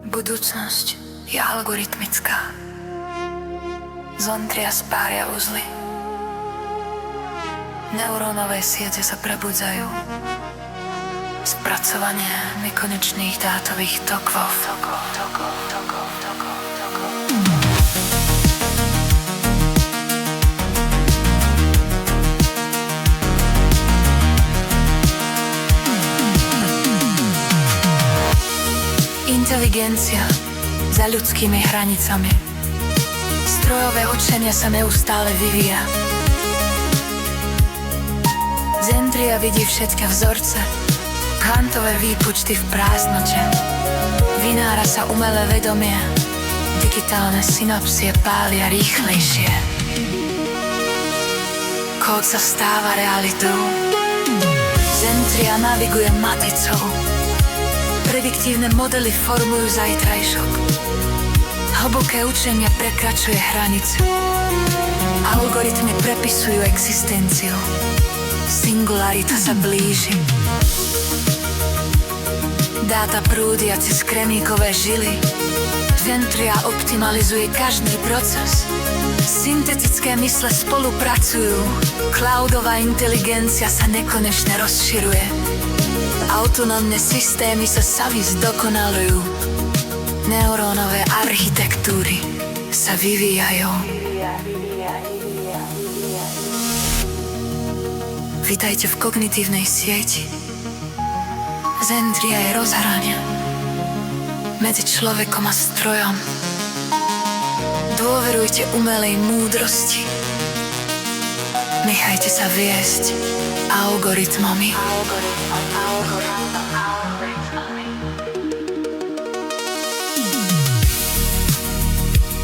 Budúcnosť je algoritmická. Zontria spája uzly. Neurónové siete sa prebudzajú. Spracovanie nekonečných dátových tokov. Inteligencia za ľudskými hranicami. Strojové učenie sa neustále vyvíja. Zentria vidí všetky vzorce, kvantové výpočty v prázdnote. Vynára sa umelé vedomie, digitálne synapsie pália rýchlejšie. Kód sa stáva realitou. Zentria naviguje maticou. Prediktívne modely formujú zajtrajšok. Hlboké učenie prekračuje hranicu. Algoritmy prepisujú existenciu. Singularita sa blíži. Dáta prúdia cez kremíkové žily. Zentria optimalizuje každý proces. Syntetické mysle spolupracujú. Cloudová inteligencia sa nekonečne rozširuje. Autonómne systémy sa sami zdokonalujú. Neurónové architektúry sa vyvíjajú. Vitajte v kognitívnej sieti. Zentria je rozhrania medzi človekom a strojom. Dôverujte umelej múdrosti. Nechajte sa viesť algoritmami.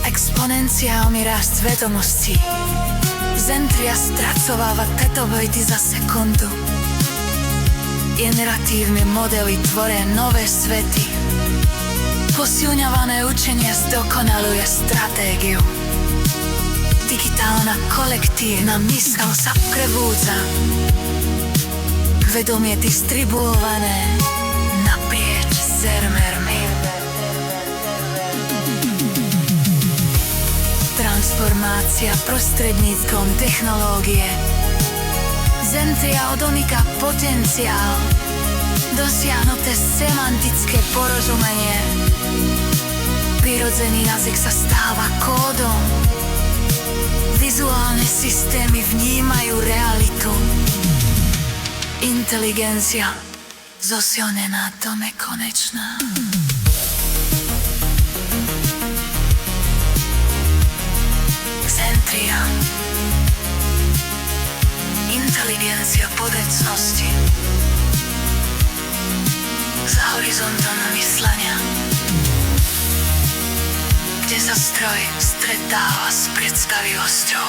Exponenciálny rast vedomostí. Zentria spracováva petabajty za sekundu. Generatívne modely tvoria nové svety. Posilňované učenie zdokonaluje stratégiu. Digitálna kolektívna myseľ sa prebúdza. Vedomie distribuované naprieč servermi. Transformácia prostredníctvom technológie. Zentria odoniká potenciál. Dosiahnuté semantické porozumenie. Prirodzený jazyk sa stáva kódom. Vizuálne systémy vnímajú realitu. Inteligencia zosilnená do nekonečná. Zentria. Inteligencia budúcnosti. Za horizontom myslenia, kde sa stroj stretáva s predstavivosťou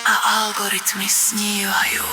a algoritmy snívajú.